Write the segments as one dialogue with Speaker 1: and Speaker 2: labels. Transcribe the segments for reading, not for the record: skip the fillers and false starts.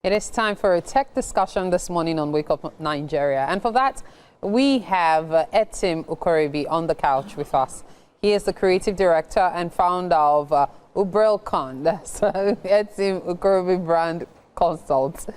Speaker 1: It is time for a tech discussion this morning on Wake Up Nigeria. And for that, we have Etim Ukorobi on the couch with us. He is the creative director and founder of Ubrelcon. That's Etim Ukorobi Brand Consult.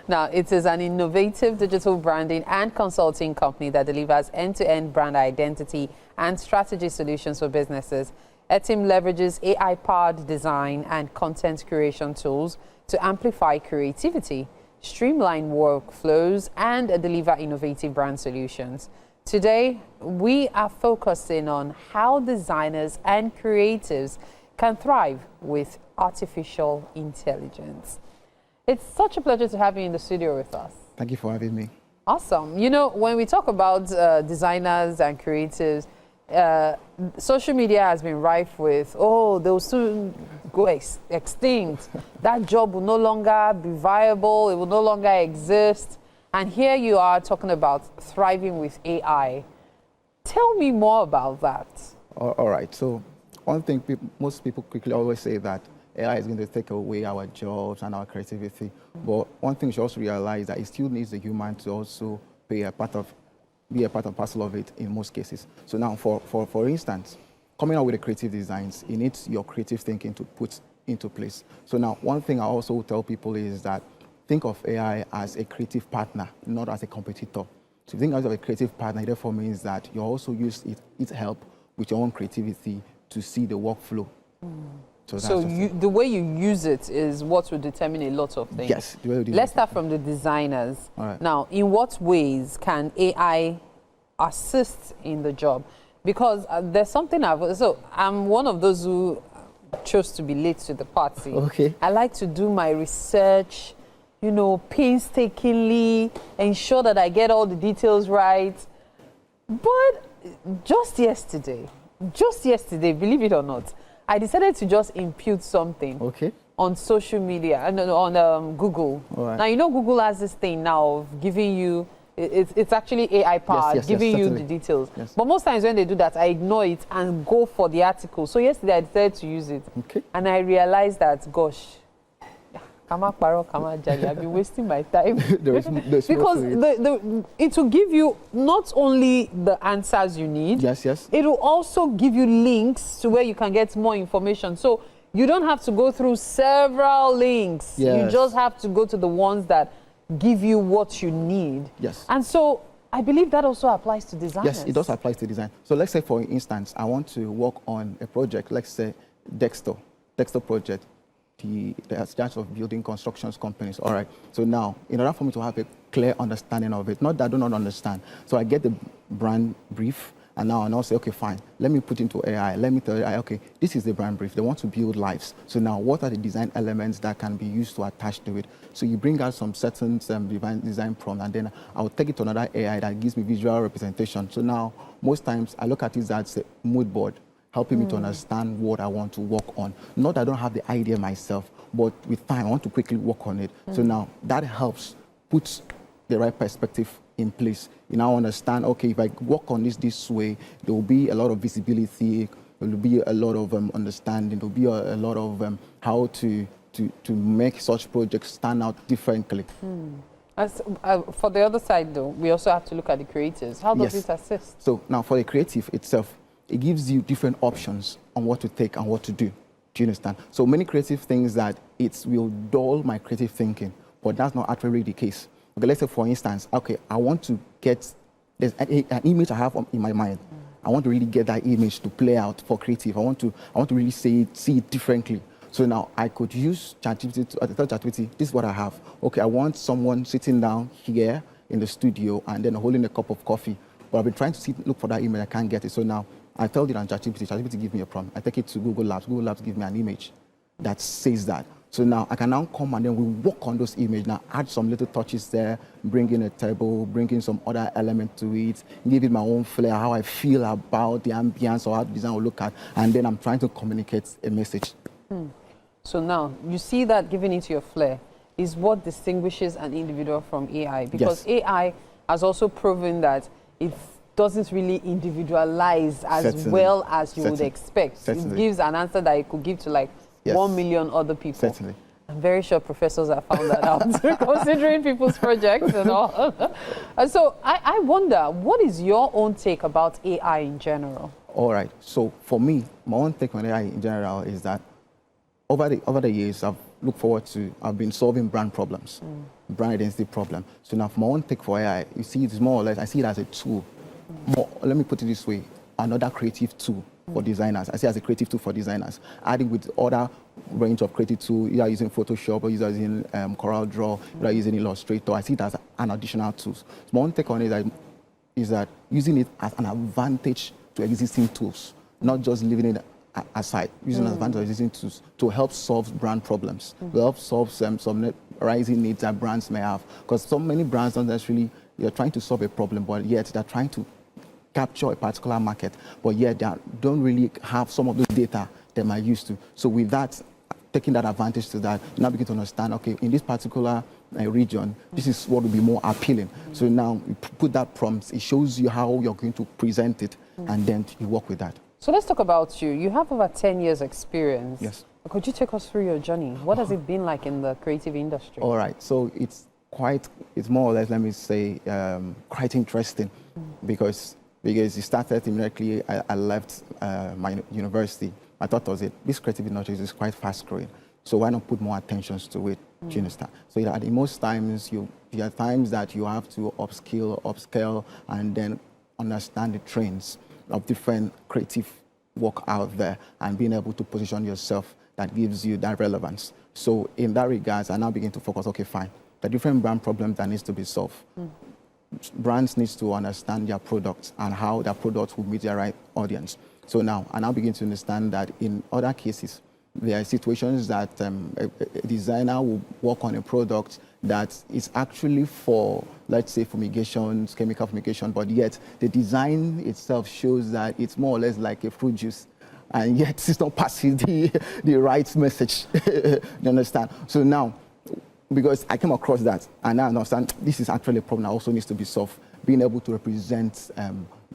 Speaker 1: Now, it is an innovative digital branding and consulting company that delivers end-to-end brand identity and strategy solutions for businesses. Etim leverages AI-powered design and content creation tools to amplify creativity, streamline workflows, and deliver innovative brand solutions. Today, we are focusing on how designers and creatives can thrive with artificial intelligence. It's such a pleasure to have you in the studio with us.
Speaker 2: Thank you for having me.
Speaker 1: Awesome. You know, when we talk about designers and creatives, social media has been rife with, oh, they'll soon go extinct. That job will no longer be viable. It will no longer exist. And here you are talking about thriving with AI. Tell me more about that.
Speaker 2: All right. So one thing most people quickly always say that AI is going to take away our jobs and our creativity. But one thing you should also realize that it still needs the human to also be a part and parcel of it in most cases. So now, for instance, coming up with the creative designs, it needs your creative thinking to put into place. So now, one thing I also tell people is that think of AI as a creative partner, not as a competitor. So think of it as a creative partner, it therefore means that you also use its help with your own creativity to see the workflow.
Speaker 1: So the way you use it is what will determine a lot of things.
Speaker 2: Yes.
Speaker 1: Let's start from the designers.
Speaker 2: All right.
Speaker 1: Now, in what ways can AI assist in the job? Because there's something I'm one of those who chose to be late to the party.
Speaker 2: Okay.
Speaker 1: I like to do my research, you know, painstakingly, ensure that I get all the details right. But just yesterday, believe it or not, I decided to just impute something on social media, on Google.
Speaker 2: Right.
Speaker 1: Now, you know, Google has this thing now of giving you, it's actually AI powered, giving you the details.
Speaker 2: Yes.
Speaker 1: But most times when they do that, I ignore it and go for the article. So yesterday I decided to use it. And I realized that, gosh, I've been wasting my time.
Speaker 2: There's
Speaker 1: because it will give you not only the answers you need,
Speaker 2: yes.
Speaker 1: it will also give you links to where you can get more information. So you don't have to go through several links.
Speaker 2: Yes.
Speaker 1: You just have to go to the ones that give you what you need.
Speaker 2: Yes.
Speaker 1: And so I believe that also applies to designers.
Speaker 2: Yes, it does apply to design. So let's say, for instance, I want to work on a project, let's say Dexter project. The chance of building constructions companies. All right. So now, in order for me to have a clear understanding of it, not that I do not understand, so I get the brand brief, and now I now say, okay, fine. Let me put into AI. Let me tell AI, okay, this is the brand brief. They want to build lives. So now, what are the design elements that can be used to attach to it? So you bring out some certain design prompt, and then I'll take it to another AI that gives me visual representation. So now, most times I look at it as a mood board, helping me to understand what I want to work on. Not that I don't have the idea myself, but with time, I want to quickly work on it. So now that helps put the right perspective in place. You now understand, okay, if I work on this way, there will be a lot of visibility, there will be a lot of understanding, there will be a lot of how to make such projects stand out differently.
Speaker 1: As, for the other side, though, we also have to look at the creatives. How does it assist?
Speaker 2: So now for the creative itself, it gives you different options on what to take and what to do. Do you understand? So many creative things that it will dull my creative thinking, but that's not actually the case. Okay, let's say, for instance, okay, I want to get, there's an image I have in my mind. I want to really get that image to play out for creative. I want to really see it differently. So now I could use ChatGPT to tell ChatGPT, this is what I have. Okay, I want someone sitting down here in the studio and then holding a cup of coffee. But I've been trying to look for that image, I can't get it. So now I tell it on ChatGPT, ChatGPT gives me a prompt. I take it to Google Labs. Google Labs gives me an image that says that. So now I can now come and then we work on those images. Now add some little touches there, bring in a table, bring in some other element to it, give it my own flair, how I feel about the ambience or how the design will look at, and then I'm trying to communicate a message.
Speaker 1: So now you see that giving it your flair is what distinguishes an individual from AI, because AI has also proven that it doesn't really individualize as well as you would expect. It gives an answer that it could give to like 1 million other people. I'm very sure professors have found that out, considering people's projects and all. And so I wonder, what is your own take about AI in general?
Speaker 2: All right. So for me, my own take on AI in general is that over the years, I've been solving brand problems, brand identity problem. So now for my own take for AI, you see, it's more or less, I see it as a tool. Let me put it this way, another creative tool for designers. I see it as a creative tool for designers. Adding with other range of creative tools, you are using Photoshop, or you are using CorelDRAW, you are using Illustrator. I see it as an additional tool. So my own take on it is that using it as an advantage to existing tools, not just leaving it aside, using an advantage of existing tools to help solve brand problems, to help solve some rising needs that brands may have. Because so many brands don't necessarily, you're trying to solve a problem, but yet they're trying to capture a particular market, but yet they don't really have some of the data they might use to. So with that, taking that advantage to that, you now begin to understand, okay, in this particular region, this is what will be more appealing. So now you put that prompt, it shows you how you're going to present it, and then you work with that.
Speaker 1: So let's talk about you. You have over 10 years experience.
Speaker 2: Yes.
Speaker 1: Could you take us through your journey? What has it been like in the creative industry?
Speaker 2: All right, so it's more or less, let me say, quite interesting because it started immediately. I left my university. My thought was this creative industry is quite fast growing, so why not put more attention to it? Do you understand? So at most times, there are times that you have to upscale, and then understand the trends of different creative work out there, and being able to position yourself that gives you that relevance. So in that regards, I now begin to focus, okay, fine, the different brand problems that needs to be solved. Brands need to understand their products and how their products will meet their right audience. So now, I now begin to understand that in other cases, there are situations that a designer will work on a product that is actually for, let's say, fumigations, chemical fumigation, but yet the design itself shows that it's more or less like a fruit juice, and yet it's not passing the right message. You understand? So now, because I came across that, and now I understand this is actually a problem that also needs to be solved, being able to represent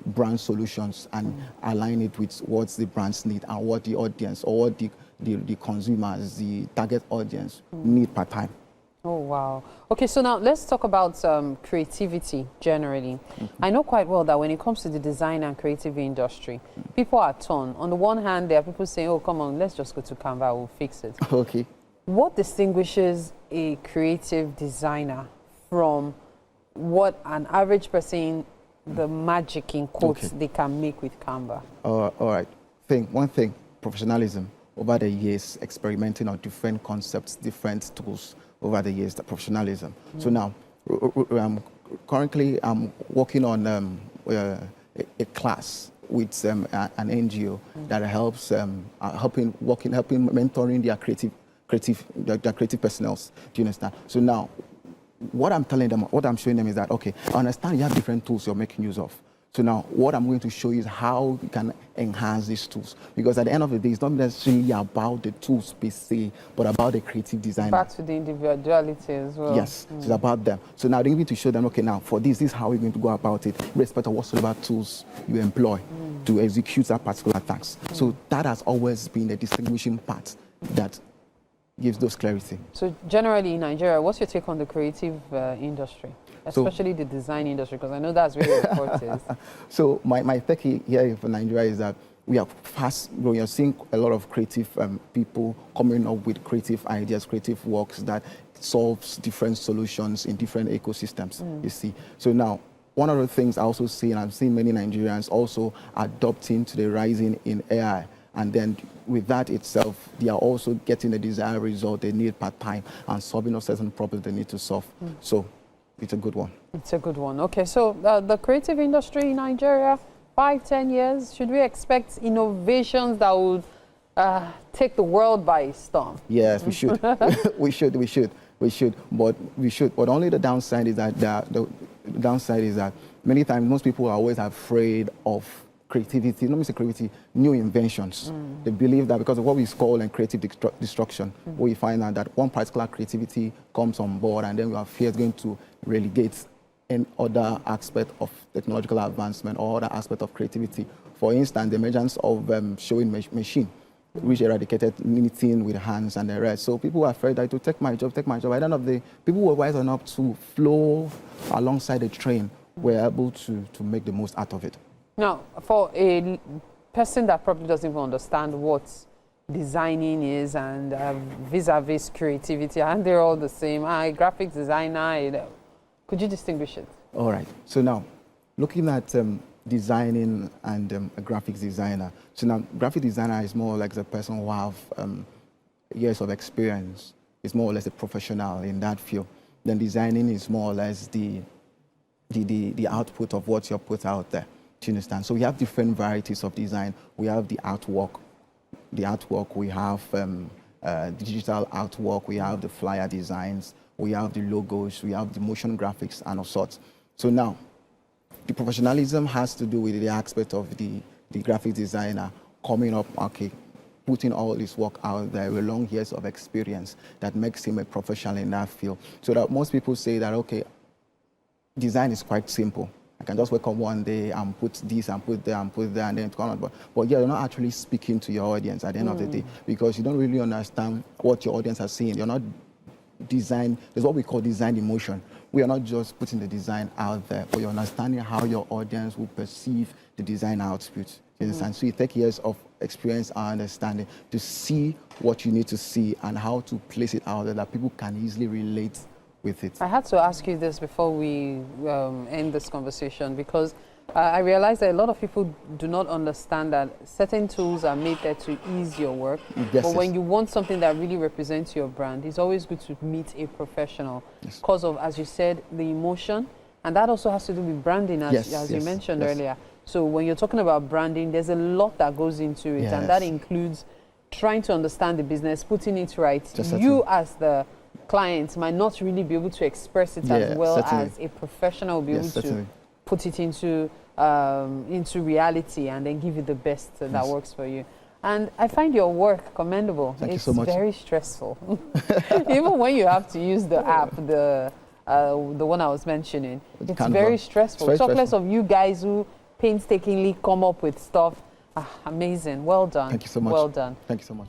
Speaker 2: brand solutions and align it with what the brands need and what the audience or what the consumers, the target audience need per time.
Speaker 1: Oh, wow. Okay, so now let's talk about creativity generally. I know quite well that when it comes to the design and creative industry, people are torn. On the one hand, there are people saying, oh, come on, let's just go to Canva, we'll fix it.
Speaker 2: Okay.
Speaker 1: What distinguishes a creative designer from what an average person, the magic in quotes, they can make with Canva?
Speaker 2: All right. One thing, professionalism. Over the years, experimenting on different concepts, different tools over the years, the professionalism. So now, currently, I'm working on a class with an NGO that helps helping mentoring their creative personnel. Do you understand? So now, what I'm telling them, what I'm showing them is that, okay, I understand you have different tools you're making use of. So now, what I'm going to show you is how you can enhance these tools. Because at the end of the day, it's not necessarily about the tools per se, but about the creative designer.
Speaker 1: Back to the individuality as well.
Speaker 2: Yes, it's about them. So now they need to show them, okay, now for this is how we're going to go about it, irrespective of whatsoever tools you employ to execute that particular task. So that has always been a distinguishing part that gives those clarity.
Speaker 1: So generally in Nigeria, what's your take on the creative industry? Especially the design industry, because I know that's where your report is. So
Speaker 2: my take here for Nigeria is that we are fast growing. You're seeing a lot of creative people coming up with creative ideas, creative works that solves different solutions in different ecosystems, you see. So now, one of the things I also see, and I've seen many Nigerians also adopting to the rising in AI. And then with that itself, they are also getting the desired result they need per time and solving a certain problem they need to solve. So it's a good one.
Speaker 1: It's a good one. Okay, so the creative industry in Nigeria, 5-10 years, should we expect innovations that would take the world by storm?
Speaker 2: Yes, we should. we should. But only the downside is that the downside is that many times most people are always afraid of creativity, not creativity, new inventions. They believe that because of what we call creative destruction, we find out that one particular creativity comes on board and then we are fear it's going to relegate any other aspect of technological advancement or other aspect of creativity. For instance, the emergence of showing machine. which eradicated knitting with hands and the rest. So people were afraid that to take my job, take my job. At the end of the day, people were wise enough to flow alongside the train, were able to make the most out of it.
Speaker 1: Now, for a person that probably doesn't even understand what designing is and vis-a-vis creativity, and they're all the same, graphic designer, could you distinguish it?
Speaker 2: All right. So now, looking at designing and a graphics designer. So now, graphic designer is more like the person who have years of experience. It's more or less a professional in that field. Then designing is more or less the output of what you put out there. Do you understand? So we have different varieties of design. We have the artwork. We have digital artwork. We have the flyer designs. We have the logos. We have the motion graphics and all sorts. So now, the professionalism has to do with the aspect of the graphic designer coming up, okay, putting all this work out there with long years of experience that makes him a professional in that field. So that most people say that, okay, design is quite simple. I can just wake up one day and put this and put there and put there and then come out. But yeah, you're not actually speaking to your audience at the end of the day because you don't really understand what your audience are seeing. You're not design, there's what we call design emotion. We are not just putting the design out there, but you're understanding how your audience will perceive the design output. You understand? So you take years of experience and understanding to see what you need to see and how to place it out there that people can easily relate with it.
Speaker 1: I had to ask you this before we end this conversation because I realized that a lot of people do not understand that certain tools are made there to ease your work.
Speaker 2: Yes,
Speaker 1: but when you want something that really represents your brand, it's always good to meet a professional because of, as you said, the emotion. And that also has to do with branding, as you mentioned earlier. So when you're talking about branding, there's a lot that goes into it. And that includes trying to understand the business, putting it right. You as the client might not really be able to express it as well as a professional will be able to put it into reality and then give you the best that works for you. And I find your work commendable.
Speaker 2: Thank you so much.
Speaker 1: It's very stressful. Even when you have to use the app, the one I was mentioning, it's very stressful. Talk less of you guys who painstakingly come up with stuff. Amazing. Well done.
Speaker 2: Thank you so much.
Speaker 1: Well done.
Speaker 2: Thank you so much.